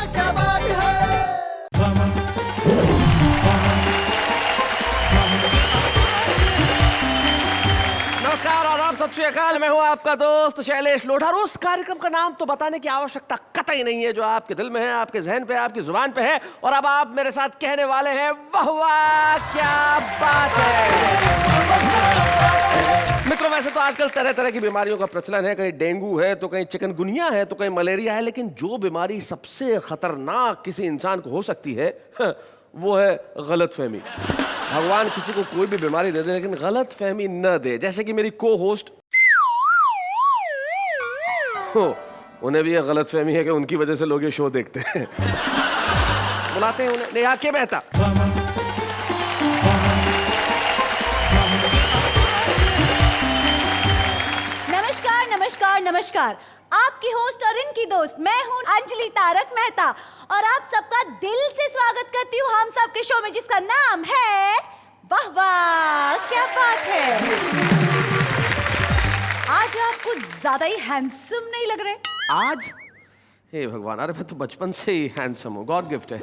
क्या बात है। नमस्कार और आप सत श्री अकाल। मैं हूं आपका दोस्त शैलेश लोढ़ा। उस कार्यक्रम का नाम तो बताने की आवश्यकता कतई नहीं है जो आपके दिल में है, आपके जहन पे, आपकी जुबान पे है। और अब आप मेरे साथ कहने वाले हैं वाह वाह क्या बात है। मित्रों, वैसे तो आजकल तरह तरह की बीमारियों का प्रचलन है। कहीं डेंगू है तो कहीं चिकनगुनिया है तो कहीं मलेरिया है, लेकिन जो बीमारी सबसे खतरनाक किसी इंसान को हो सकती है वो है गलतफहमी। भगवान किसी को कोई भी बीमारी दे दे लेकिन गलतफहमी न दे। जैसे कि मेरी को होस्ट, उन्हें भी ये गलतफहमी है कि उनकी वजह से लोग ये शो देखते हैं। बुलाते हैं उन्हें, नेहा के मेहता। नमस्कार नमस्कार नमस्कार। आपकी होस्ट और इनकी दोस्त मैं हूं अंजलि तारक मेहता और आप सबका दिल से स्वागत करती हूं हम सबके शो में जिसका नाम है वाह वाह क्या बात है। आज आप कुछ ज्यादा ही हैंडसम नहीं लग रहे। आज हे भगवान, अरे मैं तो बचपन से ही हैंडसम हूँ, गॉड गिफ्ट है।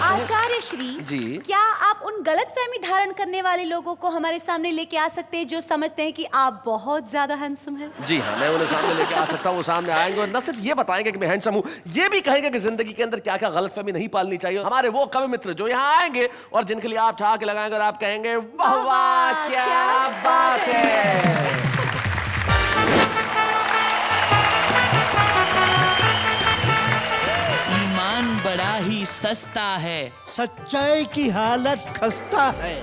आचार्य श्री जी, क्या आप उन गलतफहमी धारण करने वाले लोगों को हमारे सामने लेके आ सकते हैं जो समझते हैं कि आप बहुत ज्यादा हैंडसम हैं? जी हाँ, मैं उन्हें सामने लेके आ सकता हूँ। वो सामने आएंगे और न सिर्फ ये बताएंगे कि मैं हैंडसम हूँ, ये भी कहेंगे कि जिंदगी के अंदर क्या क्या गलतफहमी नहीं पालनी चाहिए। हमारे वो कवि मित्र जो यहाँ आएंगे और जिनके लिए आप ठहाके लगाएंगे और आप कहेंगे वाह वाह क्या बात है। बड़ा ही सस्ता है, सच्चाई की हालत खस्ता है,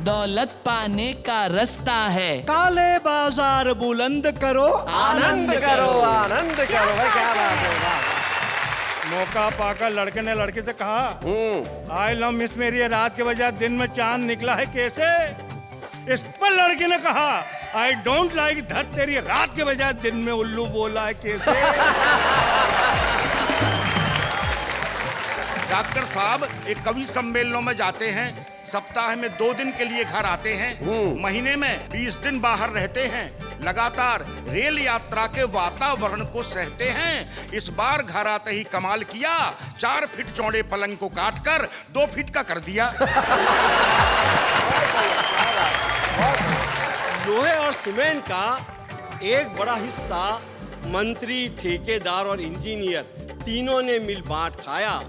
दौलत पाने का रास्ता है। काले बाजार बुलंद करो, आनंद करो, आनंद करो। भाई क्या बात है। मौका पाकर लड़के ने लड़की से कहा, आई लव मिस मेरी रात के बजाय दिन में चांद निकला है कैसे। इस पर लड़की ने कहा, आई डोंट लाइक धत तेरी रात के बजाय दिन में उल्लू बोला है कैसे। डॉक्टर साहब एक कवि सम्मेलनों में जाते हैं, सप्ताह में 2 दिन के लिए घर आते हैं, महीने में 20 दिन बाहर रहते हैं, लगातार रेल यात्रा के वातावरण को सहते हैं। इस बार घर आते ही कमाल किया, 4 फीट चौड़े पलंग को काटकर 2 फीट का कर दिया। लोहे और सीमेंट का एक बड़ा हिस्सा मंत्री, ठेकेदार और इंजीनियर तीनों ने मिल बांट खाया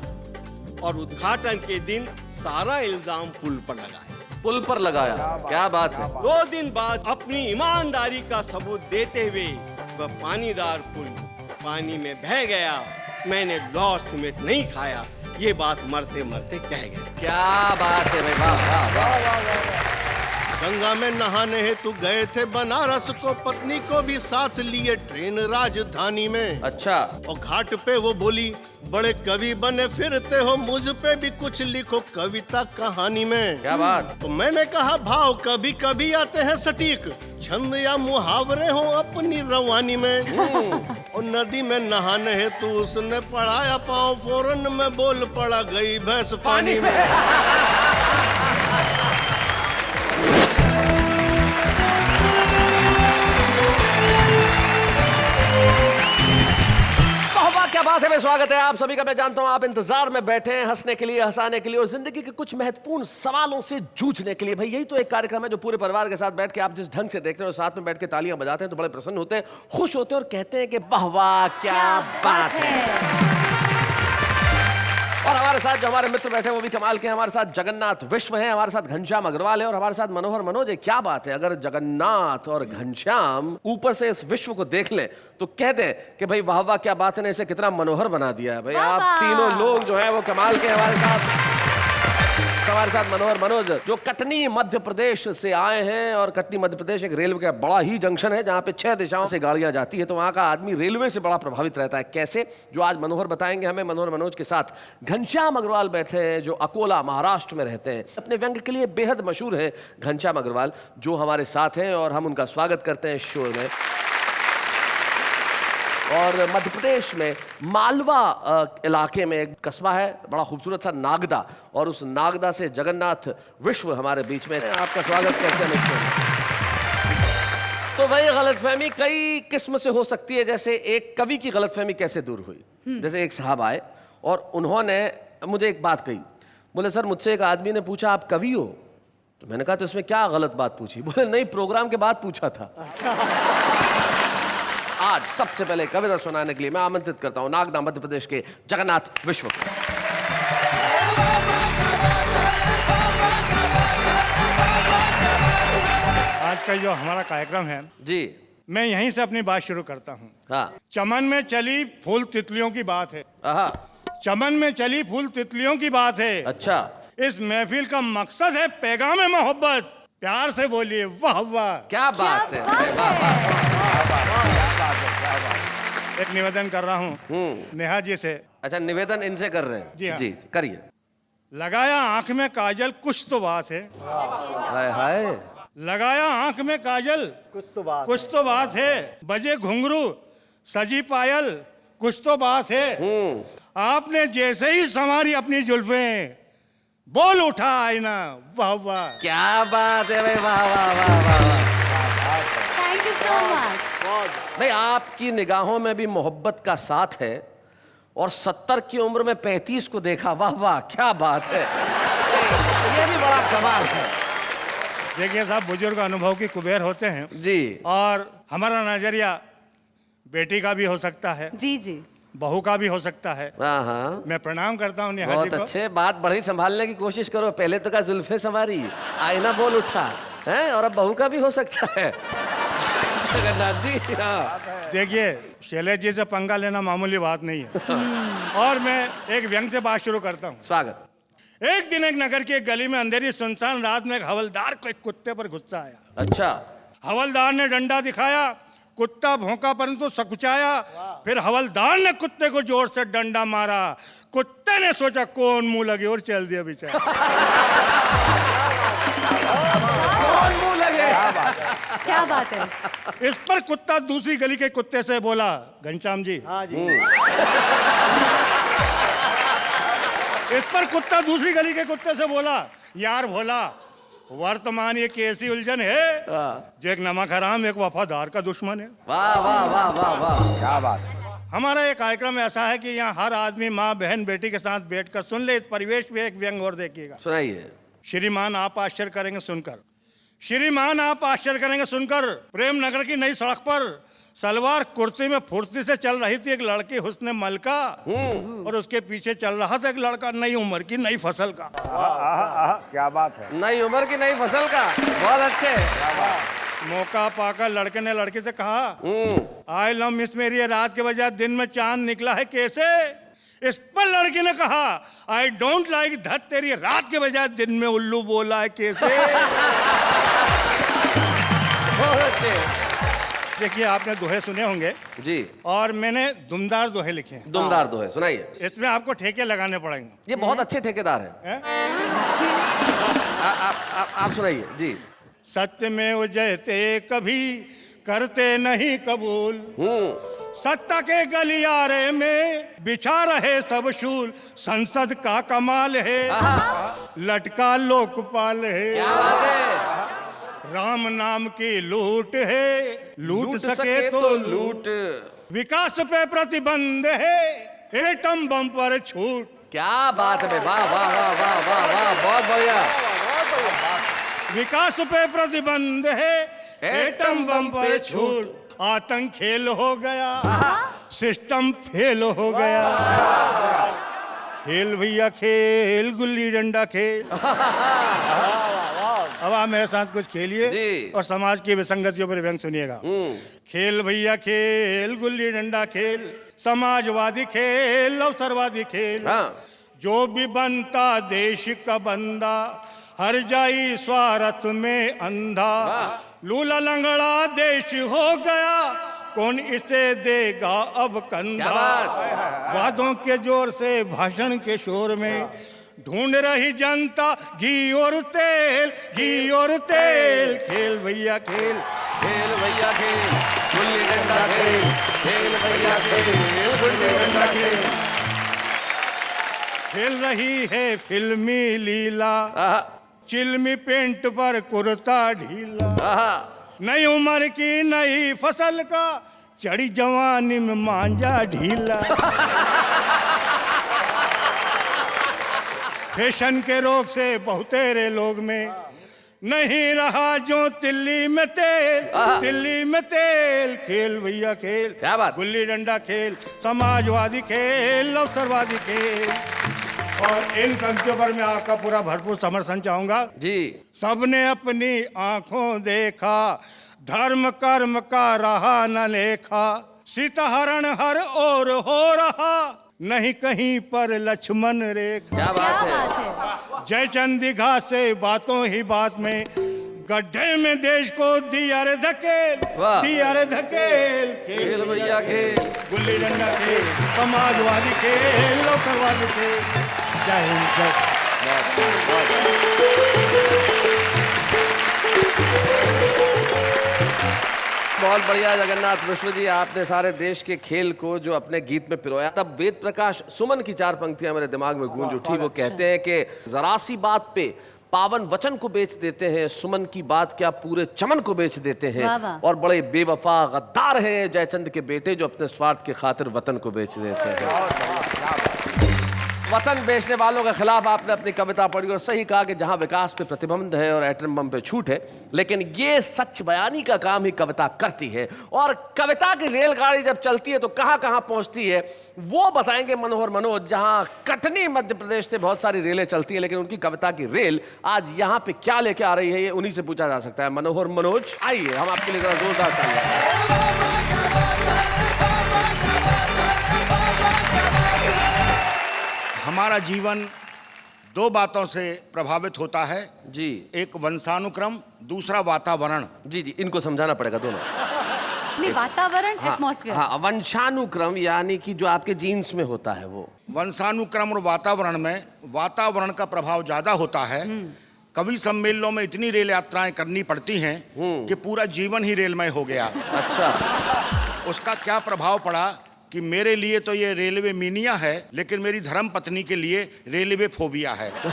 और उद्घाटन के दिन सारा इल्जाम पुल पर लगाया। पुल पर लगाया, क्या बात है। 2 दिन बाद अपनी ईमानदारी का सबूत देते हुए वह पानीदार पुल पानी में बह गया। मैंने लौह सीमेंट नहीं खाया, ये बात मरते मरते कह गए। क्या बात है भाई, वाह वाह वाह। गंगा में नहाने हेतु गए थे बनारस को, पत्नी को भी साथ लिए ट्रेन राजधानी में। अच्छा। और घाट पे वो बोली, बड़े कवि बने फिरते हो, मुझ पे भी कुछ लिखो कविता कहानी में। क्या बात। तो मैंने कहा, भाव कभी कभी आते हैं सटीक, छंद या मुहावरे हो अपनी रवानी में। और नदी में नहाने हेतु उसने पढ़ाया पाँव, फौरन में बोल पड़ा गई भैंस पानी में। क्या बात है। मैं स्वागत है आप सभी का। मैं जानता हूं आप इंतजार में बैठे हैं हंसने के लिए, हंसाने के लिए और जिंदगी के कुछ महत्वपूर्ण सवालों से जूझने के लिए। भाई यही तो एक कार्यक्रम है जो पूरे परिवार के साथ बैठ के आप जिस ढंग से देख रहे हो, साथ में बैठ के तालियां बजाते हैं तो बड़े प्रसन्न होते हैं, खुश होते हैं और कहते हैं कि वाह वाह क्या बात है। और हमारे साथ जो हमारे मित्र बैठे हैं वो भी कमाल के हैं। हमारे साथ जगन्नाथ विश्व हैं, हमारे साथ घनश्याम अग्रवाल है और हमारे साथ मनोहर मनोज है। क्या बात है, अगर जगन्नाथ और घनश्याम ऊपर से इस विश्व को देख लें तो कह दें कि भाई वाह वाह क्या बात है ने इसे कितना मनोहर बना दिया है। भाई आप तीनों लोग जो हैं वो कमाल के हमारे साथ मनोहर मनोज जो कटनी मध्य प्रदेश से आए हैं। और कटनी मध्य प्रदेश एक रेलवे का बड़ा ही जंक्शन है जहाँ पे 6 दिशाओं से गाड़ियां जाती है, तो वहाँ का आदमी रेलवे से बड़ा प्रभावित रहता है। कैसे, जो आज मनोहर बताएंगे हमें। मनोहर मनोज के साथ घनश्याम अग्रवाल बैठे हैं जो अकोला महाराष्ट्र में रहते हैं। अपने व्यंग के लिए बेहद मशहूर है घनश्याम अग्रवाल जो हमारे साथ हैं और हम उनका स्वागत करते हैं शो में। और मध्य प्रदेश में मालवा इलाके में एक कस्बा है बड़ा खूबसूरत सा नागदा, और उस नागदा से जगन्नाथ विश्व हमारे बीच में। आपका स्वागत करते हैं। तो भाई गलतफहमी कई किस्म से हो सकती है। जैसे एक कवि की गलतफहमी कैसे दूर हुई? जैसे एक साहब आए और उन्होंने मुझे एक बात कही। बोले सर, मुझसे एक आदमी ने पूछा आप कवि हो? तो मैंने कहा तो इसमें क्या गलत बात पूछी? बोले नहीं, प्रोग्राम के बाद पूछा था। आज सबसे पहले कविता सुनाने के लिए मैं आमंत्रित करता हूं नागदा मध्य प्रदेश के जगन्नाथ विश्व को। आज का जो हमारा कार्यक्रम है जी, मैं यहीं से अपनी बात शुरू करता हूँ। हाँ, चमन में चली फूल तितलियों की बात है। आहा, चमन में चली फूल तितलियों की बात है। अच्छा, इस महफिल का मकसद है पैगाम मोहब्बत। प्यार से बोलिए वाह वाह। क्या बात है। एक निवेदन कर रहा हूँ नेहा जी से। अच्छा, निवेदन इनसे कर रहे हैं? जी हाँ। जी, करिए। लगाया आंख में काजल कुछ तो बात है। हाय हाय, लगाया आंख में काजल कुछ तो बात है। बजे घुंघरू सजी पायल कुछ तो बात है। आपने जैसे ही संवारी अपनी जुल्फें बोल उठा आईना वाह वाह। क्या बात है भाई, वाह वाह वाह वाह। Thank you so much. भाई आपकी निगाहों में भी मोहब्बत का साथ है और 70 की उम्र में 35 को देखा, वाह वाह क्या बात है। ये भी बड़ा कमाल है। देखिए साहब, बुजुर्ग अनुभव की कुबेर होते हैं जी, और हमारा नजरिया बेटी का भी हो सकता है, जी जी, बहू का भी हो सकता है। हाँ हाँ, मैं प्रणाम करता हूँ नेहा जी बहुत को। अच्छे। बात बढ़ी संभालने की कोशिश करो। पहले तो का जुल्फे संवारी, आईना बोल उठा है, और अब बहू का भी हो सकता है। जगन्नाथ जी, हाँ। देखिए, शैलेश जी से पंगा लेना मामूली बात नहीं है। और मैं एक व्यंग से बात शुरू करता हूँ। स्वागत। एक दिन एक नगर की एक गली में अंधेरी सुनसान रात में एक हवलदार को एक कुत्ते पर गुस्सा आया। अच्छा, हवलदार ने डंडा दिखाया, कुत्ता भौंका परंतु सकुचाया। फिर हवलदार ने कुत्ते को जोर से डंडा मारा। कुत्ते ने सोचा कौन मुंह लगे और चल दिया बेचारा। कौन मुंह लगे। क्या बात है। इस पर कुत्ता दूसरी गली के कुत्ते से बोला, घनश्याम जी। हाँ जी। इस पर कुत्ता दूसरी गली के कुत्ते से बोला, यार भोला, वर्तमान ये कैसी उलझन है जो एक नमक हराम एक वफादार का दुश्मन है। वाह वाह वाह वाह वाह, क्या बात। हमारा ये कार्यक्रम ऐसा है कि यहाँ हर आदमी माँ बहन बेटी के साथ बैठकर सुन ले। इस परिवेश में एक व्यंग और देखिएगा। सुनाइए। श्रीमान आप आश्चर्य करेंगे सुनकर। श्रीमान आप आश्चर्य करेंगे सुनकर, प्रेम नगर की नई सड़क पर सलवार कुर्सी में फुर्ती से चल रही थी एक लड़की हुस्ने मलका, और उसके पीछे चल रहा था एक लड़का नई उम्र की नई फसल का। क्या बात है। नई उम्र की नई फसल का, बहुत अच्छे। मौका पाकर लड़के ने लड़की से कहा, आई लव मिस मेरी, ये रात के बजाय दिन में चांद निकला है कैसे? इस पर लड़की ने कहा, आई डोंट लाइक धत तेरी, रात के बजाय दिन में उल्लू बोला है कैसे? बहुत अच्छे। देखिए, आपने दोहे सुने होंगे जी, और मैंने दुमदार दोहे लिखे हैं। दुमदार दोहे सुनाइए। इसमें आपको ठेके लगाने पड़ेंगे। ये बहुत अच्छे ठेकेदार हैं। आप सुनाइए जी। सत्य में उजयते कभी करते नहीं कबूल, सत्ता के गलियारे में बिछा रहे सब शूल, संसद का कमाल है लटका लोकपाल है, क्या बात है। राम नाम की लूट है, लूट सके तो लूट, विकास पे प्रतिबंध है, एटम बम पर छूट। क्या बात है, वाह वाह वाह वाह वाह वाह, बहुत बढ़िया। विकास पे प्रतिबंध है, एटम बम पर छूट, आतंक खेल हो गया, सिस्टम फेल हो गया, खेल भैया खेल, गुल्ली डंडा खेल। अब आप मेरे साथ कुछ खेलिए और समाज की विसंगतियों पर व्यंग सुनिएगा। खेल भैया खेल, गुल्ली डंडा खेल, समाजवादी खेल, अवसरवादी खेल, जो भी बनता देश का बंदा हर जाई स्वार्थ में अंधा, लूला लंगड़ा देश हो गया, कौन इसे देगा अब कंधा। वादों के जोर से भाषण के शोर में ढूंढ रही जनता घी और तेल, घी और तेल, खेल भैया खेल, खेल भैया खेल, गुल्ली डंडा खेल, खेल भैया खेल, गुल्ली डंडा खेल। खेल रही है फिल्मी लीला, चिल्मी पेंट पर कुर्ता ढीला, नई उम्र की नई फसल का चढ़ी जवानी में मांझा ढीला। फैशन के रोग से बहुतेरे लोग में नहीं रहा जो तिल्ली में तेल, तिल्ली में तेल। खेल भैया खेल, क्या बात? गुल्ली डंडा खेल, समाजवादी खेल, अवसरवादी खेल। और इन पंक्तियों पर मैं आपका पूरा भरपूर समर्थन चाहूंगा जी। सबने अपनी आंखों देखा, धर्म कर्म का रहा न लेखा। सीताहरण हर ओर हो रहा, नहीं कहीं पर लक्ष्मण रेखा। क्या क्या बात है? बात है? जयचंद दीघा से बातों ही बात में गड्ढे में देश को दिया रे धकेल, वाह। दिया रे धकेल। खेल भैया खेल, गुल्ली डंडा खेल, समाजवादी खेल, लोकवादी खेल। जय हिंद जय। बहुत बढ़िया जगन्नाथ मिश्र जी, आपने सारे देश के खेल को जो अपने गीत में पिरोया। तब वेद प्रकाश सुमन की 4 पंक्तियां मेरे दिमाग में गूंज उठी। वो कहते हैं कि जरा सी बात पे पावन वचन को बेच देते हैं, सुमन की बात क्या पूरे चमन को बेच देते हैं। वाह वाह। और बड़े बेवफा गद्दार हैं जयचंद के बेटे जो अपने स्वार्थ के खातिर वतन को बेच देते हैं। वतन बेचने वालों के खिलाफ आपने अपनी कविता पढ़ी और सही कहा कि जहां विकास पे प्रतिबंध है और एटम बम पे छूट है, लेकिन ये सच बयानी का काम ही कविता करती है। और कविता की रेलगाड़ी जब चलती है तो कहां कहां पहुंचती है वो बताएंगे मनोहर मनोज। जहां कटनी मध्य प्रदेश से बहुत सारी रेलें चलती हैं, लेकिन उनकी कविता की रेल आज यहां पे क्या लेके आ रही है ये उन्हीं से पूछा जा सकता है। मनोहर मनोज, आइए हम आपके लिए जरा जोरदार तालियां। हमारा जीवन 2 बातों से प्रभावित होता है जी एक वंशानुक्रम, दूसरा वातावरण। जी जी, इनको समझाना पड़ेगा दोनों। नहीं, वातावरण, एटमॉस्फेयर। हाँ, वंशानुक्रम यानी कि जो आपके जीन्स में होता है वो। वंशानुक्रम और वातावरण में वातावरण का प्रभाव ज्यादा होता है। कवि सम्मेलनों में इतनी रेल यात्राएं करनी पड़ती हैं कि पूरा जीवन ही रेलमय हो गया। अच्छा। उसका क्या प्रभाव पड़ा कि मेरे लिए तो ये रेलवे मीनिया है, लेकिन मेरी धर्म पत्नी के लिए रेलवे फोबिया है। तो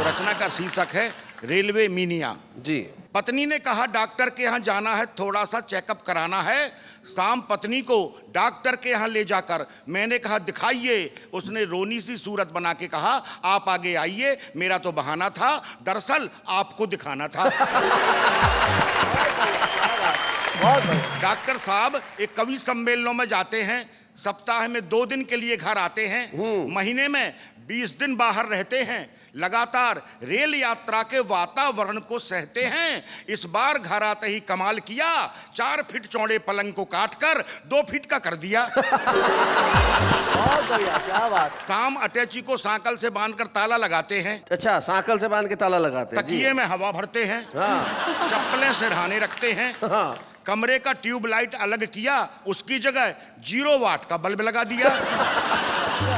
रचना का शीर्षक है रेलवे मीनिया। जी। पत्नी ने कहा डॉक्टर के यहाँ जाना है, थोड़ा सा चेकअप कराना है। शाम पत्नी को डॉक्टर के यहाँ ले जाकर मैंने कहा दिखाइए। उसने रोनी सी सूरत बना के कहा आप आगे आइए, मेरा तो बहाना था, दरअसल आपको दिखाना था। डॉक्टर साहब एक कवि सम्मेलनों में जाते हैं, सप्ताह में 2 दिन के लिए घर आते हैं, महीने में 20 दिन बाहर रहते हैं, लगातार रेल यात्रा के वातावरण को सहते हैं। इस बार घर आते ही कमाल किया, 4 फीट चौड़े पलंग को काटकर 2 फीट का कर दिया। बहुत बढ़िया, क्या बात। शाम अटैची को सांकल से बांधकर ताला लगाते हैं। अच्छा, सांकल से बांध के ताला लगाते हैं। तकिए में हवा भरते हैं। हाँ। चप्पलें सिरहाने रखते हैं। हाँ। कमरे का ट्यूबलाइट अलग किया, उसकी जगह 0 वाट का बल्ब लगा दिया।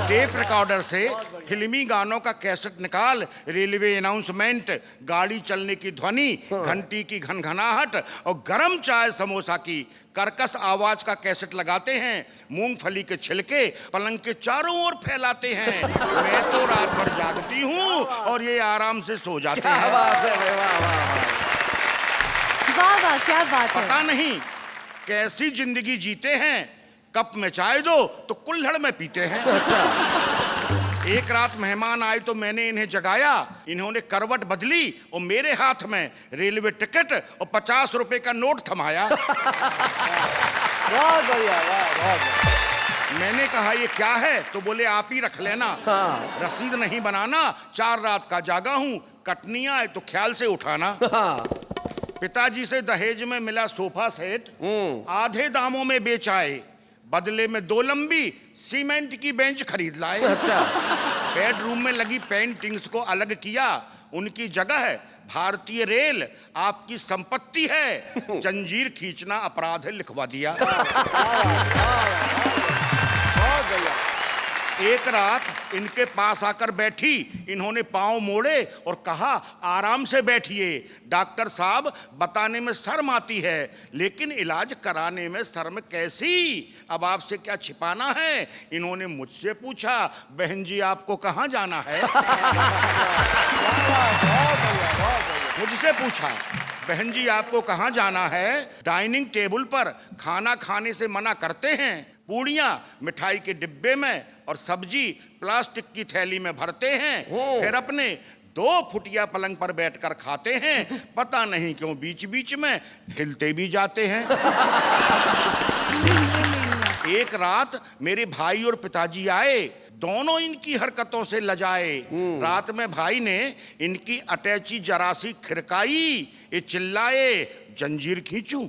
टेप रिकॉर्डर से फिल्मी गानों का कैसेट निकाल, रेलवे अनाउंसमेंट, गाड़ी चलने की ध्वनि, घंटी की घनघनाहट और गरम चाय समोसा की कर्कश आवाज का कैसेट लगाते हैं। मूंगफली के छिलके पलंग के चारों ओर फैलाते हैं। मैं तो रात भर जागती हूँ और ये आराम से सो जाते हैं। वाह वाह, क्या बात है। पता नहीं कैसी जिंदगी जीते हैं, कप में चाय दो तो कुल्हड़ में पीते हैं। एक रात मेहमान आए तो मैंने इन्हें जगाया, इन्होंने करवट बदली और मेरे हाथ में रेलवे टिकट और 50 रुपए का नोट थमाया। बहुत बढ़िया, बहुत। मैंने कहा ये क्या है, तो बोले आप ही रख लेना। हाँ। रसीद नहीं बनाना, 4 रात का जागा हूँ, कटनी आए तो ख्याल से उठाना। हाँ। पिताजी से दहेज में मिला सोफा सेट, आधे दामों में बेच आए, बदले में 2 लंबी सीमेंट की बेंच खरीद लाए। अच्छा। बेडरूम में लगी पेंटिंग्स को अलग किया, उनकी जगह भारतीय रेल आपकी संपत्ति है, जंजीर खींचना अपराध है लिखवा दिया। एक रात इनके पास आकर बैठी, इन्होंने पांव मोड़े और कहा आराम से बैठिए, डॉक्टर साहब बताने में शर्म आती है लेकिन इलाज कराने में शर्म कैसी, अब आपसे क्या छिपाना है। इन्होंने मुझसे पूछा बहन जी आपको कहाँ जाना है। मुझसे पूछा बहन जी आपको कहाँ जाना है? डाइनिंग टेबल पर खाना खाने से मना करते हैं। पूड़ियाँ मिठाई के डिब्बे में और सब्जी प्लास्टिक की थैली में भरते हैं, फिर अपने 2 फुटिया पलंग पर बैठकर खाते हैं। पता नहीं क्यों बीच बीच में हिलते भी जाते हैं। एक रात मेरे भाई और पिताजी आए, दोनों इनकी हरकतों से लजाए। रात में भाई ने इनकी अटैची जरा सी खिरकाई, ये चिल्लाए जंजीर खींचूं।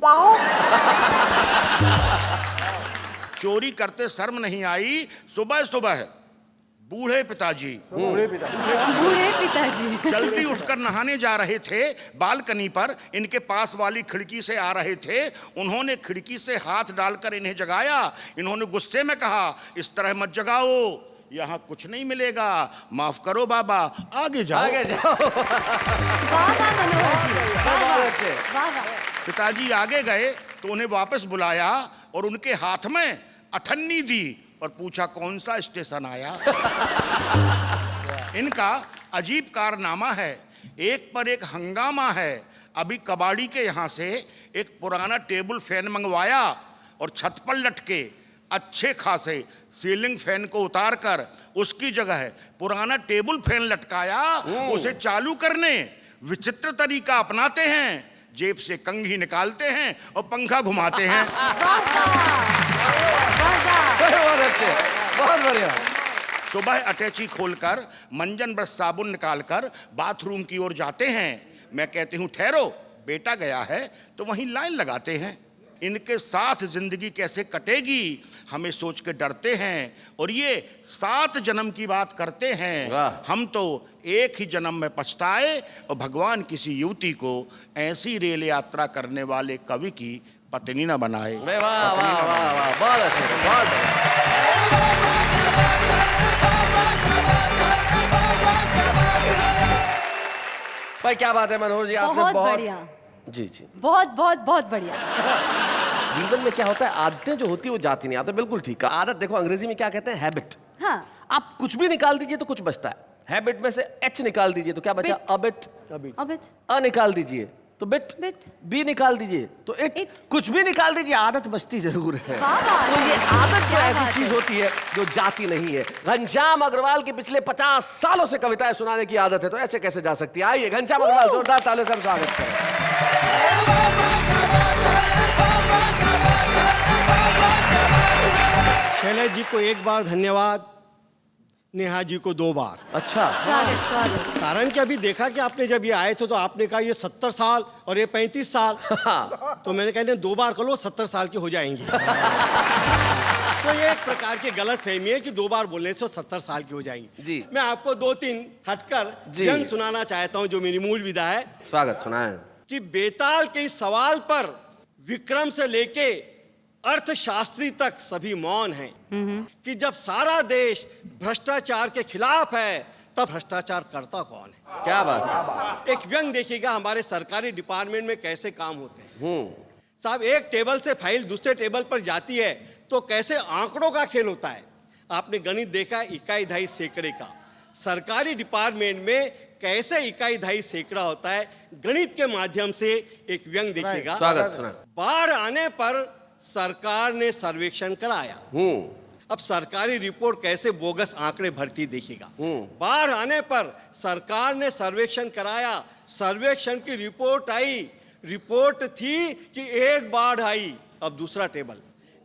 चोरी करते शर्म नहीं आई। सुबह सुबह बूढ़े पिताजी जल्दी उठकर नहाने जा रहे थे। बालकनी पर इनके पास वाली खिड़की से आ रहे थे। उन्होंने खिड़की से हाथ डालकर इन्हें जगाया। इन्होंने गुस्से में कहा, इस तरह मत जगाओ, यहाँ कुछ नहीं मिलेगा, माफ करो बाबा, आगे जाओ। आगे जाओ। पिताजी आगे गए तो उन्हें वापस बुलाया और उनके हाथ में अठन्नी दी और पूछा कौन सा स्टेशन आया। इनका अजीब कारनामा है, एक पर एक हंगामा है। अभी कबाड़ी के यहाँ से एक पुराना टेबल फैन मंगवाया और छत पर लटके अच्छे खासे सीलिंग फैन को उतारकर उसकी जगह पुराना टेबल फैन लटकाया। उसे चालू करने विचित्र तरीका अपनाते हैं, जेब से कंघी निकालते हैं और पंखा घुमाते हैं। बहुत बढ़िया। सुबह अटैची खोलकर मंजन ब्रश साबुन निकालकर बाथरूम की ओर जाते हैं। मैं कहती हूँ ठहरो, बेटा गया है, तो वहीं लाइन लगाते हैं। इनके साथ जिंदगी कैसे कटेगी हमें सोच के डरते हैं और ये 7 जन्म की बात करते हैं। हम तो एक ही जन्म में पछताए और भगवान किसी युवती को ऐसी रेल यात्रा करने वाले कवि की पत्नी न बनाए। वाह वाह वाह वाह, बहुत अच्छे, बहुत भाई क्या बात है मनोहर जी, आपने बहुत बढ़िया। जी जी, बहुत बहुत बहुत बढ़िया। जीवन में क्या होता है, आदतें जो होती है वो जाती नहीं। आपने बिल्कुल ठीक कहा। आदत देखो अंग्रेजी में क्या कहते हैं, हैबिट। हाँ। आप कुछ भी निकाल दीजिए तो कुछ बचता है। हैबिट में से एच निकाल दीजिए तो क्या बचा, अबिट। अबिट। अ निकाल दीजिए तो बिट। बिट। बी निकाल दीजिए तो इट। कुछ भी निकाल दीजिए, आदत बचती जरूर है। तो ये आदत क्या ऐसी चीज होती है जो जाती नहीं है। घनश्याम अग्रवाल की पिछले 50 सालों से कविताएं सुनाने की आदत है, तो ऐसे कैसे जा सकती है। आइए घनश्याम अग्रवाल, जोरदार तालियों से स्वागत करें। शैलेश जी को 1 बार धन्यवाद, नेहा जी को 2 बार। अच्छा, स्वागत स्वागत। कारण कि अभी देखा कि आपने जब ये आए थे तो आपने कहा ये 70 साल और ये 35 साल। तो मैंने कहा 2 बार कर लो, 70 साल की हो जाएंगी। तो ये एक प्रकार की गलत फहमी है कि 2 बार बोलने से 70 साल की हो जाएंगी। जी। मैं आपको 2-3 हटकर व्यंग सुनाना चाहता हूँ जो मेरी मूल विधा है। स्वागत, सुनाएं। कि बेताल के इस सवाल पर विक्रम से लेके अर्थशास्त्री तक सभी मौन हैं कि जब सारा देश भ्रष्टाचार के खिलाफ है तब भ्रष्टाचार करता कौन है। क्या बात है। एक व्यंग देखिएगा हमारे सरकारी डिपार्टमेंट में कैसे काम होते हैं। साहब, एक टेबल से फाइल दूसरे टेबल पर जाती है तो कैसे आंकड़ों का खेल होता है। आपने गणित देखा, इकाई दहाई सैकड़े का। सरकारी डिपार्टमेंट में कैसे इकाई दहाई सैकड़ा होता है, गणित के माध्यम से एक व्यंग देखिएगा। स्वागत, सुना। बाढ़ आने पर सरकार ने सर्वेक्षण कराया। अब सरकारी रिपोर्ट कैसे बोगस आंकड़े भरती देखिएगा। बाढ़ आने पर सरकार ने सर्वेक्षण कराया, सर्वेक्षण की रिपोर्ट आई। रिपोर्ट थी कि 1 बाढ़ आई। अब दूसरा टेबल,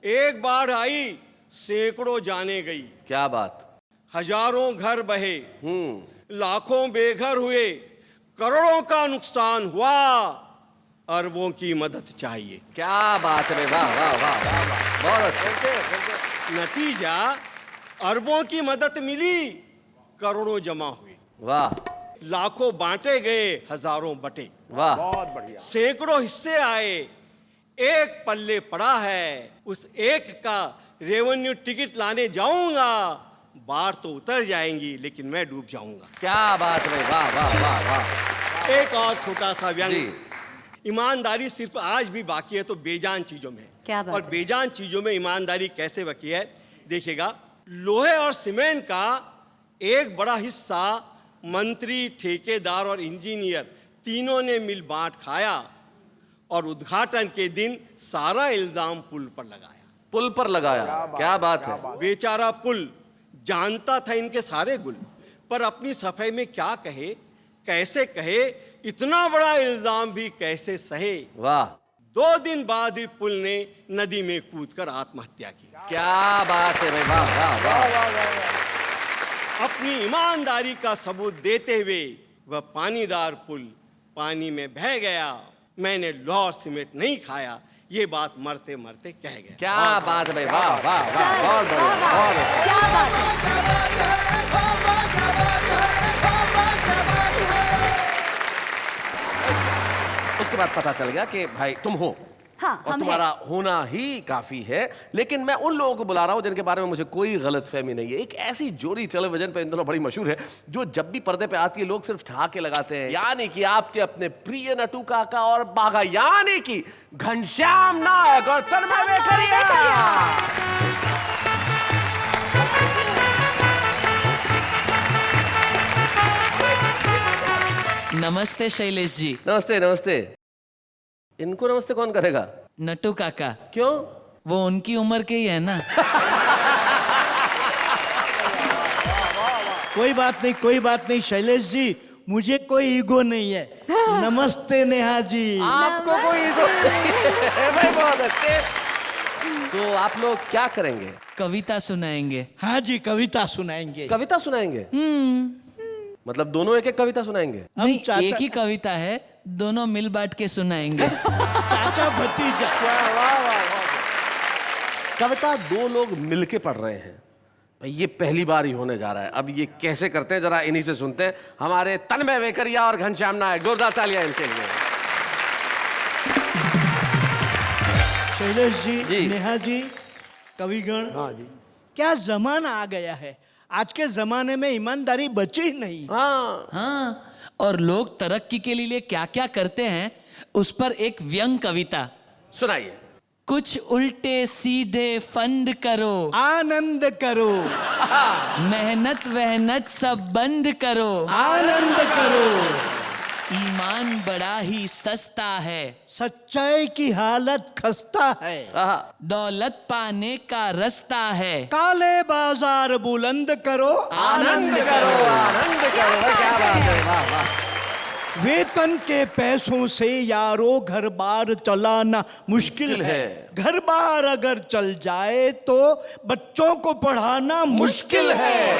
1 बाढ़ आई, सैकड़ों जाने गई। क्या बात। हजारों घर बहे, लाखों बेघर हुए, करोड़ों का नुकसान हुआ, अरबों की मदद चाहिए। क्या बात है, वाह वाह वाह वाह, बहुत अच्छा। नतीजा, अरबों की मदद मिली, करोड़ों जमा हुए। वाह। लाखों बांटे गए, हजारों बटे। वाह, बहुत बढ़िया। सैकड़ों हिस्से आए, एक पल्ले पड़ा है, उस एक का रेवेन्यू टिकट लाने जाऊंगा, बाढ़ तो उतर जाएंगी लेकिन मैं डूब जाऊंगा। क्या बात है, वाह वाह वाह वाह। एक और छोटा सा व्यंग। ईमानदारी सिर्फ आज भी बाकी है तो बेजान चीजों में। क्या बात और है? बेजान चीजों में ईमानदारी कैसे बाकी है देखिएगा। लोहे और सीमेंट का एक बड़ा हिस्सा मंत्री, ठेकेदार और इंजीनियर तीनों ने मिल बांट खाया। और उद्घाटन के दिन सारा इल्जाम पुल पर लगाया। पुल पर लगाया, क्या बात है। बेचारा पुल जानता था इनके सारे गुल, पर अपनी सफाई में क्या कहे, कैसे कहे, इतना बड़ा इल्जाम भी कैसे सहे। वाह, 2 दिन बाद ही पुल ने नदी में कूदकर आत्महत्या की। क्या बात है भाई, वाह वाह वाह। अपनी ईमानदारी का सबूत देते हुए वह पानीदार पुल पानी में बह गया। मैंने लौह सीमेंट नहीं खाया, ये बात मरते मरते कह गया। क्या बात है भाई, वाह वाह वाह, बहुत बढ़िया, बहुत बढ़िया। क्या बात है। उसके बाद पता चल गया कि भाई तुम हो, हाँ, और हम तुम्हारा होना ही काफी है। लेकिन मैं उन लोगों को बुला रहा हूं जिनके बारे में मुझे कोई गलतफहमी नहीं है। एक ऐसी जोड़ी टेलीविजन पे इन दिनों बड़ी मशहूर है, जो जब भी पर्दे पे आती है लोग सिर्फ ठहाके लगाते हैं, यानी कि आपके अपने प्रिय नटू काका और बाघा, यानी कि घनश्याम नायक और तन्मय वेकरिया। नमस्ते शैलेश जी। नमस्ते नमस्ते। इनको नमस्ते कौन करेगा? नटू काका, क्यों? वो उनकी उम्र के ही है ना। कोई बात नहीं, कोई बात नहीं शैलेश जी, मुझे कोई ईगो नहीं है। नमस्ते नेहा जी। आपको कोई ईगो नहीं है भाई, बहुत अच्छे। तो आप लोग क्या करेंगे? कविता सुनाएंगे। हाँ जी, कविता सुनाएंगे। कविता सुनाएंगे? मतलब दोनों एक एक कविता सुनाएंगे? नहीं, चाचा- एक ही कविता है, दोनों मिल बांट के सुनाएंगे। चाचा भतीजा। कविता 2 लोग मिलके पढ़ रहे हैं भाई, ये पहली बार ही होने जा रहा है। अब ये कैसे करते हैं जरा इन्हीं से सुनते हैं। हमारे तन्मय वेकरिया और घनश्याम नायक, जोरदार तालियां इनके लिए। शैलेश जी, जी। नेहा जी, कविगण। हाँ जी। क्या जमाना आ गया है, आज के जमाने में ईमानदारी बची ही नहीं। हाँ, हाँ, और लोग तरक्की के लिए क्या क्या करते हैं, उस पर एक व्यंग कविता। सुनाइए। कुछ उल्टे सीधे फंड करो, आनंद करो, मेहनत वहनत सब बंद करो, आनंद करो। ईमान बड़ा ही सस्ता है, सच्चाई की हालत खस्ता है, आहा, दौलत पाने का रास्ता है। काले बाजार बुलंद करो, आनंद करो, आनंद करो। भाई क्या बात है, वाह वाह। वेतन के पैसों से यारो घर बार चलाना मुश्किल है। घर बार अगर चल जाए तो बच्चों को पढ़ाना मुश्किल है।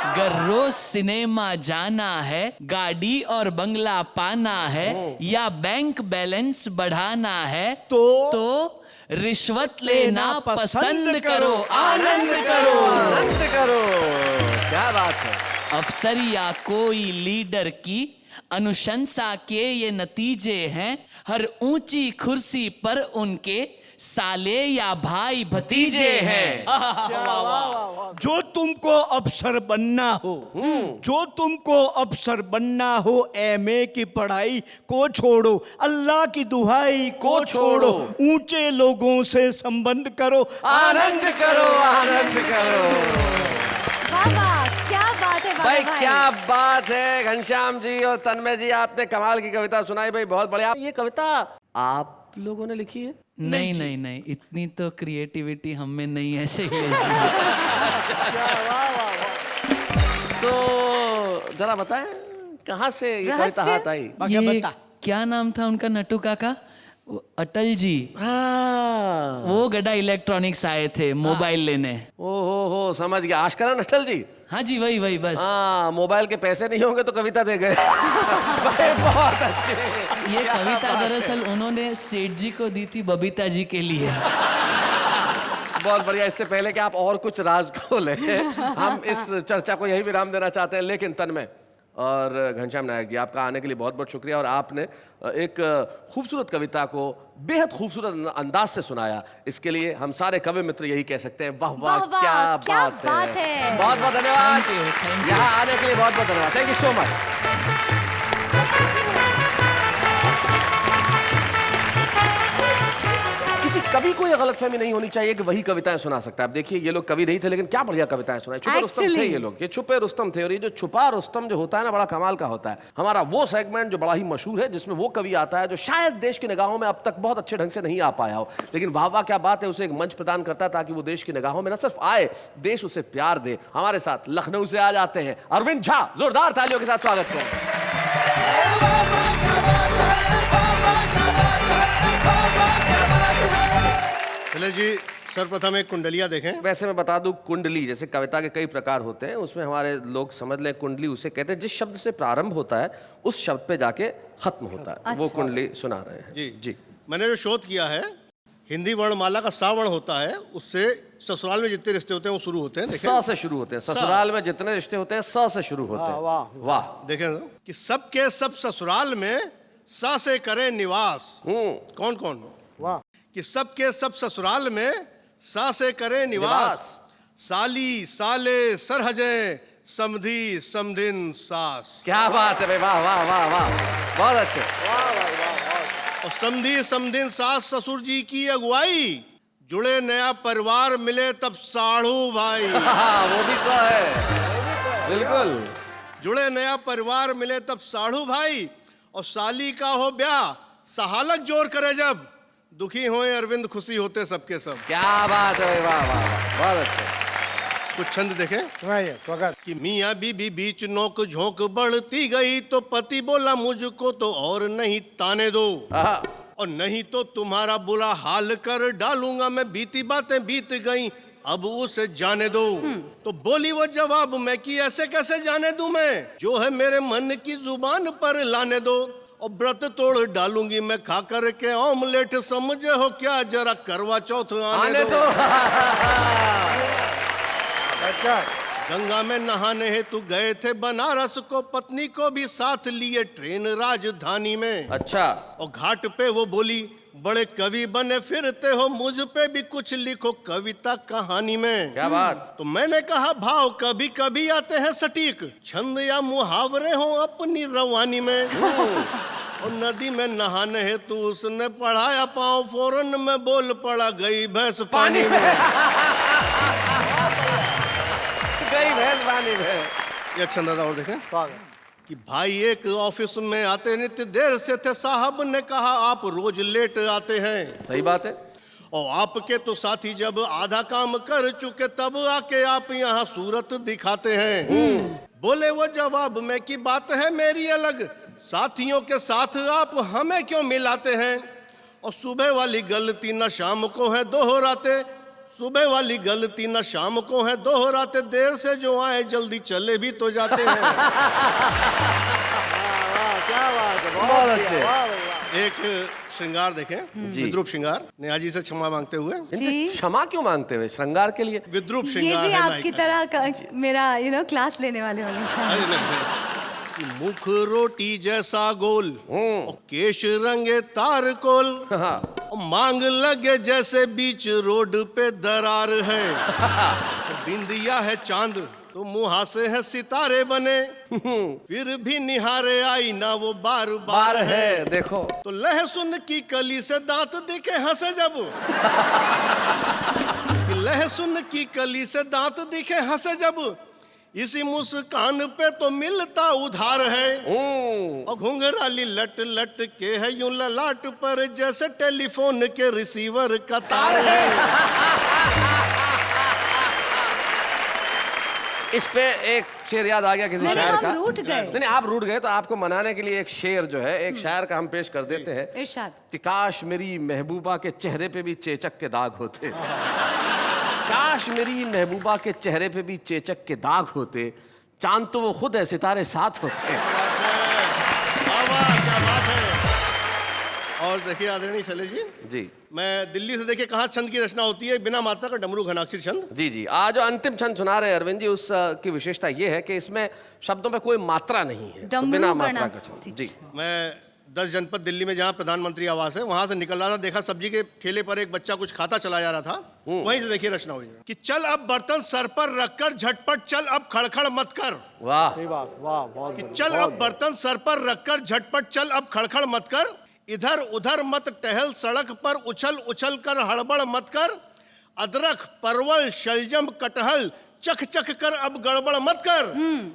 अगर रोज सिनेमा जाना है, गाड़ी और बंगला पाना है, या बैंक बैलेंस बढ़ाना है, तो रिश्वत लेना पसंद करो, आनंद करो। आनंद करो, क्या बात है। अफसर या कोई लीडर की अनुशंसा के ये नतीजे हैं, हर ऊंची कुर्सी पर उनके साले या भाई भतीजे हैं। जो तुमको अफसर बनना हो, जो तुमको अफसर बनना हो, एमए की पढ़ाई को छोड़ो, अल्लाह की दुहाई को छोड़ो, ऊंचे लोगों से संबंध करो, आनंद करो, आनंद करो। वाह वाह, क्या बात है भाई क्या बात है घनश्याम जी और तन्मय जी, आपने कमाल की कविता सुनाई भाई, बहुत बढ़िया। ये कविता आप लोगों ने लिखी है? नहीं नहीं नहीं, इतनी तो क्रिएटिविटी हम में नहीं है शैलेश जी। तो जरा बताएं कहाँ से ये कविता हाथ आई? ये क्या नाम था उनका नटू काका? वो अटल जी। हाँ, वो गड्ढा इलेक्ट्रॉनिक्स आए थे मोबाइल लेने। हो समझ गया, आशकरन अटल जी। हाँ जी, वही वही बस। हाँ, मोबाइल के पैसे नहीं होंगे तो कविता दे गए। भाई बहुत अच्छे। ये कविता दरअसल उन्होंने सेठ जी को दी थी बबीता जी के लिए। बहुत बढ़िया। इससे पहले कि आप और कुछ राज खोलें, हम इस चर्चा को यही विराम देना चाहते हैं। लेकिन तन्मय और घनश्याम नायक जी, आपका आने के लिए बहुत बहुत शुक्रिया। और आपने एक खूबसूरत कविता को बेहद खूबसूरत अंदाज से सुनाया, इसके लिए हम सारे कवि मित्र यही कह सकते हैं, वाह वाह, क्या बात है। बहुत बहुत धन्यवाद। Thank you. यहाँ आने के लिए बहुत बहुत धन्यवाद। Thank you so much. किसी कभी कोई गलतफहमी नहीं होनी चाहिए कि वही कविताएं सुना सकता है। अब देखिए ये लोग कवि नहीं थे लेकिन क्या बढ़िया कविताएं सुनाए। छुपे रुस्तम थे ये लोग, ये छुपे रुस्तम थे। और ये जो छुपा रुस्तम जो होता है ना, बड़ा कमाल का होता है। हमारा वो सेगमेंट जो बड़ा ही मशहूर है, जिसमें वो कवि आता है जो शायद देश की निगाहों में अब तक बहुत अच्छे ढंग से नहीं आ पाया हो, लेकिन वाह वाह क्या बात है, उसे एक मंच प्रदान करता है ताकि वो देश की निगाहों में न सिर्फ आए, देश उसे प्यार दे। हमारे साथ लखनऊ से आ जाते हैं अरविंद झा। जोरदार तालियों के साथ स्वागत करें। चले जी, सर्वप्रथम एक कुंडलिया देखें। वैसे मैं बता दूं, कुंडली जैसे कविता के कई प्रकार होते हैं, उसमें हमारे लोग समझ लें कुंडली उसे कहते हैं जिस शब्द से प्रारंभ होता है उस शब्द पे जाके खत्म होता है। वो कुंडली सुना रहे हैं। जी जी। मैंने जो शोध किया है, हिंदी वर्णमाला का सा वर्ण होता है, उससे ससुराल में जितने रिश्ते होते हैं वो शुरू होते हैं। स से शुरू होते हैं। ससुराल में जितने रिश्ते होते हैं स से शुरू होते हैं। वाह। देखें कि सबके सब ससुराल में सा से करे निवास। कौन कौन? वाह। कि सबके सब ससुराल में सा से करे निवास। साली साले सरहजे समधी समधिन सास। क्या बात है भाई, वाह वाह वाह वाह, बहुत अच्छे। और समधी समधिन सास ससुर जी की अगुवाई, जुड़े नया परिवार मिले तब साढ़ू भाई। वो भी सा है, बिल्कुल। जुड़े नया परिवार मिले तब साढ़ू भाई, और साली का हो ब्याह सहालक जोर करे जब, दुखी होए अरविंद खुशी होते सबके सब। क्या बात है भाई, वाह वाह, बहुत अच्छे। कुछ छंद देखें कि मियाँ बीबी बीच नोक झोंक बढ़ती गई, तो पति बोला मुझको तो और नहीं ताने दो, और नहीं तो तुम्हारा बुरा हाल कर डालूंगा मैं, बीती बातें बीत गई अब उसे जाने दो। तो बोली वो जवाब में कि ऐसे कैसे जाने दूं मैं, जो है मेरे मन की जुबान पर लाने दो, और व्रत तोड़ डालूंगी मैं खा कर के ऑमलेट, समझे हो क्या जरा करवा चौथ आने दो। गंगा में नहाने हेतु गए थे बनारस को, पत्नी को भी साथ लिए ट्रेन राजधानी में। अच्छा। और घाट पे वो बोली बड़े कवि बने फिरते हो, मुझ पे भी कुछ लिखो कविता कहानी में। क्या बात। तो मैंने कहा भाव कभी कभी आते हैं सटीक, छंद या मुहावरे हो अपनी रवानी में। और नदी में नहाने हेतु उसने पढ़ाया पाँव, फौरन में बोल पड़ा गई भैंस पानी में। गई भैंस पानी में। ये छंद और देखें कि भाई एक ऑफिस में आते नित्य देर से थे, साहब ने कहा आप रोज लेट आते हैं। सही बात है। और आपके तो साथी जब आधा काम कर चुके तब आके आप यहाँ सूरत दिखाते हैं। बोले वो जवाब में कि बात है मेरी अलग, साथियों के साथ आप हमें क्यों मिलाते हैं, और सुबह वाली गलती न शाम को है दोहराते, सुबह वाली गलती न शाम को है दोहराते, देर से जो आए जल्दी चले भी तो जाते हैं। क्या बात है, बहुत अच्छे। एक श्रृंगार देखें, विद्रूप श्रृंगार, नेहा जी से क्षमा मांगते हुए। क्षमा क्यों मांगते हुए? श्रृंगार के लिए विद्रूप ये श्रृंगार भी है आपकी तरह का मेरा क्लास लेने वाले वाली शायद। अरे नहीं, मुख रोटी जैसा गोल, और केश रंगे तार कोल, और मांग लगे जैसे बीच रोड पे दरार है। बिंदिया है चांद तो मुहासे है सितारे बने, फिर भी निहारे आई ना वो बार बार है। देखो तो लहसुन की कली से दांत दिखे हंसे जब, लहसुन की कली से दांत दिखे हंसे जब, इसी मुस्कान पे तो मिलता उधार है। और घुंघराली लट लट के है यूं ललाट पर, जैसे टेलीफोन के रिसीवर का तार है। इस पे एक शेर याद आ गया किसी शायर का। हम रूठ गए। नहीं आप रूठ गए तो आपको मनाने के लिए एक शेर जो है एक शायर का हम पेश कर देते हैं। इरशाद। कि काश मेरी महबूबा के चेहरे पे भी चेचक के दाग होते, काश मेरी महबूबा के चेहरे पे भी चेचक के दाग होते, चांद तो वो खुद है सितारे साथ होते। क्या बात है। और देखिए आदरणीय शैलेश जी, मैं दिल्ली से देखिए कहाँ छंद की रचना होती है, बिना मात्रा का डमरू घनाक्षरी छंद। जी जी, आज जो अंतिम छंद सुना रहे हैं अरविंद जी, उस की विशेषता ये है कि इसमें शब्दों में कोई मात्रा नहीं है, तो बिना मात्रा का छंद। जी, मैं 10 जनपद दिल्ली में जहाँ प्रधानमंत्री आवास है वहां से निकल रहा था, देखा सब्जी के ठेले पर एक बच्चा कुछ खाता चला जा रहा था, वहीं से देखिए रचना हुई कि चल अब बर्तन सर पर रखकर झटपट चल अब खड़खड़ मत कर। वाह कि चल अब बर्तन सर पर रखकर झटपट चल अब खड़खड़ मत कर, इधर उधर मत टहल, सड़क पर उछल उछल कर हड़बड़ मत कर, अदरक परवल शलजम कटहल चख चख कर अब गड़बड़ मत कर,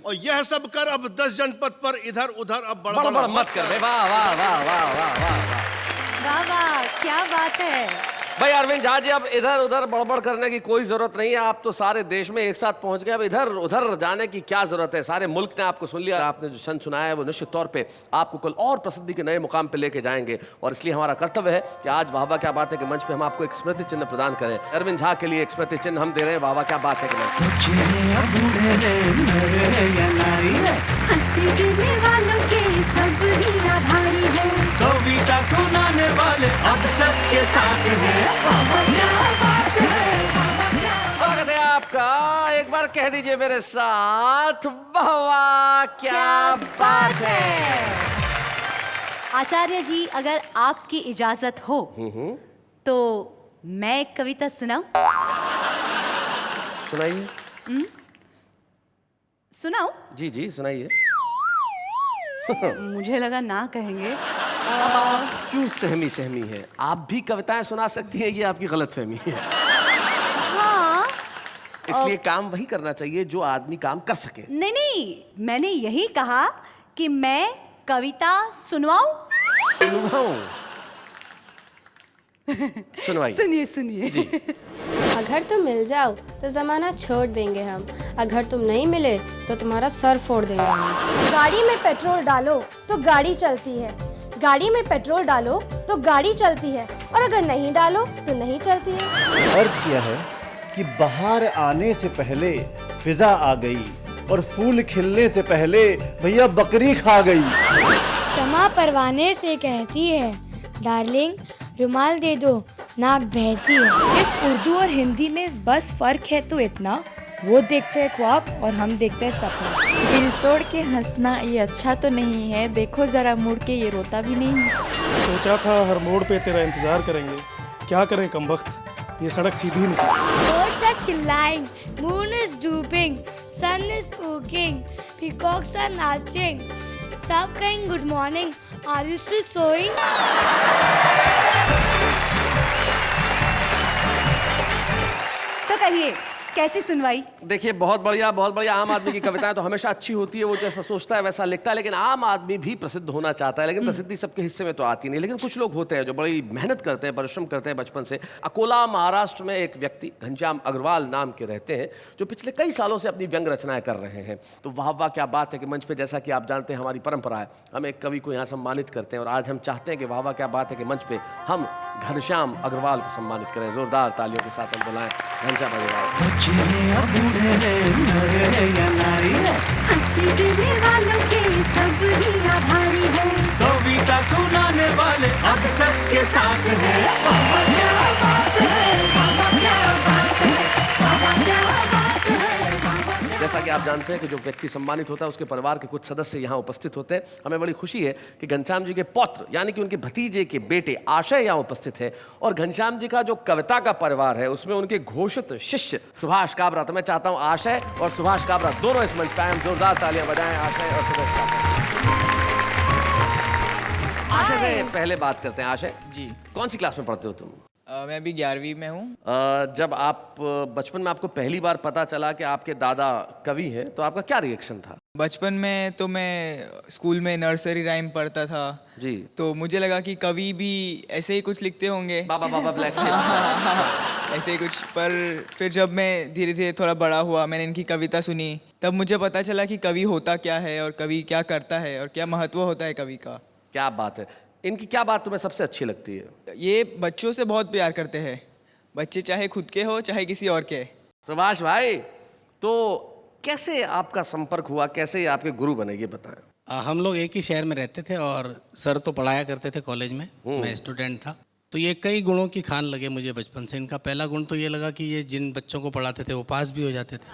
और यह सब कर अब 10 जनपद पर इधर उधर अब बड़बड़ मत कर। वाह वाह वाह वाह वाह वाह वाह वाह, क्या बात है। भाई अरविंद झा जी, अब इधर उधर बड़बड़ करने की कोई जरूरत नहीं है। आप तो सारे देश में एक साथ पहुंच गए, अब इधर उधर जाने की क्या जरूरत है। सारे मुल्क ने आपको सुन लिया। आपने जो छंद सुनाया है वो निश्चित तौर पे आपको कल और प्रसिद्धि के नए मुकाम पे लेके जाएंगे, और इसलिए हमारा कर्तव्य है कि आज वाह वाह क्या बात है के मंच पे हम आपको एक स्मृति चिन्ह प्रदान करें। अरविंद झा के लिए एक स्मृति चिन्ह हम दे रहे हैं वाह वाह क्या बात है के मंच पे। कविता सुनाने वाले अब सबके साथ हैं। स्वागत है आपका, एक बार कह दीजिए मेरे साथ, वाह वाह क्या बात है। आचार्य जी, अगर आपकी इजाजत हो तो मैं एक कविता सुनाऊं? सुनाइए। सुनाऊं? जी जी सुनाइए। मुझे लगा ना कहेंगे। क्यों सहमी सहमी है? आप भी कविताएं सुना सकती हैं, ये आपकी गलतफहमी है। हाँ, इसलिए काम वही करना चाहिए जो आदमी काम कर सके। नहीं नहीं, मैंने यही कहा कि मैं कविता सुनवाऊं। सुनवाऊं? सुनवाइए। सुनिए सुनिए जी। अगर तुम मिल जाओ तो जमाना छोड़ देंगे हम, अगर तुम नहीं मिले तो तुम्हारा सर फोड़ देंगे हम। गाड़ी में पेट्रोल डालो तो गाड़ी चलती है, गाड़ी में पेट्रोल डालो तो गाड़ी चलती है, और अगर नहीं डालो तो नहीं चलती है। अर्ज किया है कि बाहर आने से पहले फिजा आ गई, और फूल खिलने से पहले भैया बकरी खा गई। शमा परवाने से कहती है, डार्लिंग रुमाल दे दो, नाक बहती है। इस उर्दू और हिंदी में बस फर्क है तो इतना, वो देखते हैं ख्वाब और हम देखते हैं सपना। दिल तोड़ के हंसना ये अच्छा तो नहीं है, देखो जरा मुड़ के ये रोता भी नहीं है। सोचा था हर मोड़ पे तेरा इंतजार करेंगे, क्या करें कमबख्त, ये सड़क सीधी नहीं। Birds are chilling, moon is drooping, sun is walking, peacocks are marching, सब कहें good morning, are you still sowing? तो कहिए कैसी सुनवाई? देखिए बहुत बढ़िया बहुत बढ़िया। आम आदमी की कविताएं तो हमेशा अच्छी होती है, वो जैसा सोचता है वैसा लिखता है, लेकिन आम आदमी भी प्रसिद्ध होना चाहता है, लेकिन प्रसिद्धि सबके हिस्से में तो आती नहीं। लेकिन कुछ लोग होते हैं जो बड़ी मेहनत करते हैं, परिश्रम करते हैं बचपन से। अकोला महाराष्ट्र में एक व्यक्ति घनश्याम अग्रवाल नाम के रहते हैं, जो पिछले कई सालों से अपनी व्यंग रचनाएं कर रहे हैं। तो वाह वाह क्या बात है कि मंच पर, जैसा कि आप जानते हैं हमारी परंपरा है, हम एक कवि को यहाँ सम्मानित करते हैं, और आज हम चाहते हैं कि वाह वाह क्या बात है कि मंच पर हम घनश्याम अग्रवाल को सम्मानित करें। जोरदार तालियों के साथ हम बुलाएं घनश्याम अग्रवाल। कविता सुनाने वाले अब सबके साथ हैं। जैसा कि आप जानते हैं कि जो व्यक्ति सम्मानित होता है उसके परिवार के कुछ सदस्य यहाँ उपस्थित होते हैं। हमें बड़ी खुशी है कि घनश्याम जी के पौत्र यानी कि उनके भतीजे के बेटे आशय यहाँ उपस्थित है, और घनश्याम जी का जो कविता का परिवार है उसमें उनके घोषित शिष्य सुभाष काबरा। तो मैं चाहता हूँ आशय और सुभाष काबरा दोनों इस मंच पर आए, जोरदार तालियां बजाएं आशय और सुभाष काबरा। आशय से पहले बात करते हैं। आशय जी, कौन सी क्लास में पढ़ते हो तुम? मैं अभी 11वीं में हूँ। जब आप बचपन में आपको पहली बार पता चला कि आपके दादा कवि हैं, तो आपका क्या रिएक्शन था? बचपन में तो मैं स्कूल में नर्सरी राइम पढ़ता था जी, तो मुझे लगा कि कवि भी ऐसे ही कुछ लिखते होंगे, बाबा बाबा ब्लैक ऐसे ही कुछ। पर फिर जब मैं धीरे धीरे थोड़ा बड़ा हुआ, मैंने इनकी कविता सुनी, तब मुझे पता चला कि कवि होता क्या है और कवि क्या करता है और क्या महत्व होता है कवि का। क्या बात है। इनकी क्या बात तुम्हें सबसे अच्छी लगती है? ये बच्चों से बहुत प्यार करते हैं, बच्चे चाहे खुद के हो चाहे किसी और के। सुभाष भाई, तो कैसे आपका संपर्क हुआ, कैसे आपके गुरु बने, ये बताएं। हम लोग एक ही शहर में रहते थे और सर तो पढ़ाया करते थे कॉलेज में, मैं स्टूडेंट था। तो ये कई गुणों की खान लगे मुझे बचपन से। इनका पहला गुण तो ये लगा कि ये जिन बच्चों को पढ़ाते थे वो पास भी हो जाते थे। तो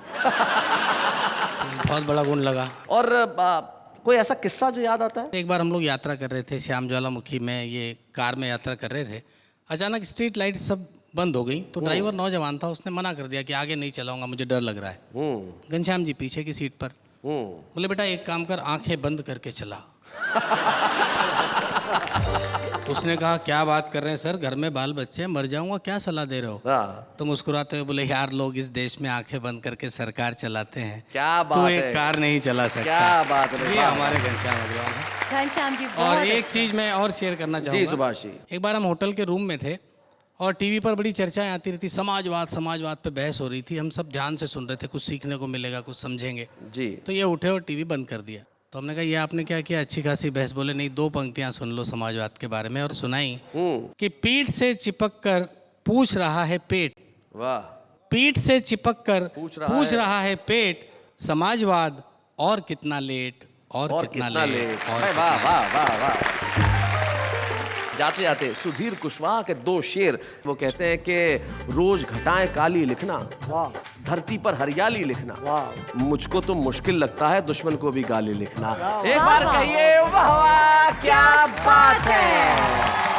बहुत बड़ा गुण लगा। और कोई ऐसा किस्सा जो याद आता है? एक बार हम लोग यात्रा कर रहे थे श्याम ज्वालामुखी में, ये कार में यात्रा कर रहे थे, अचानक स्ट्रीट लाइट सब बंद हो गई। तो ड्राइवर नौजवान था, उसने मना कर दिया कि आगे नहीं चलाऊंगा, मुझे डर लग रहा है। घनश्याम जी पीछे की सीट पर बोले, बेटा एक काम कर, आंखें बंद करके चला। उसने कहा क्या बात कर रहे हैं सर, घर में बाल बच्चे हैं, मर जाऊंगा, क्या सलाह दे रहे हो? तो मुस्कुराते हुए बोले यार लोग इस देश में आंखें बंद करके सरकार चलाते हैं, क्या बात तू है, एक कार नहीं चला सकता। क्या बात है, ये हमारे घनश्याम अग्रवाल है। घनश्याम जी और बहुत एक चीज मैं और शेयर करना चाहूंगा। सुभाष जी। एक बार हम होटल के रूम में थे और टीवी पर बड़ी चर्चाएं आती रहती, समाजवाद पे बहस हो रही थी। हम सब ध्यान से सुन रहे थे, कुछ सीखने को मिलेगा, कुछ समझेंगे जी। तो ये उठे और टीवी बंद कर दिया। तो हमने कहा ये आपने क्या किया, अच्छी खासी बहस। बोले नहीं, 2 पंक्तियां सुन लो समाजवाद के बारे में, और सुनाई कि पीठ से चिपक कर पूछ रहा है पेट, वाह, पीठ से चिपक कर पूछ रहा है पेट, समाजवाद और कितना लेट, और कितना लेट, और वाह वाह वाह वाह। जाते जाते सुधीर कुशवाहा के 2 शेर, वो कहते हैं कि रोज घटाएं काली लिखना, धरती पर हरियाली लिखना, मुझको तो मुश्किल लगता है दुश्मन को भी गाली लिखना। एक बार कहिए वाह वाह, क्या बात है।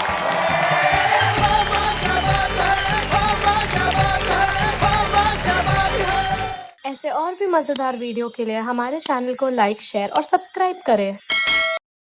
ऐसे और भी मज़ेदार वीडियो के लिए हमारे चैनल को लाइक, शेयर और सब्सक्राइब करें।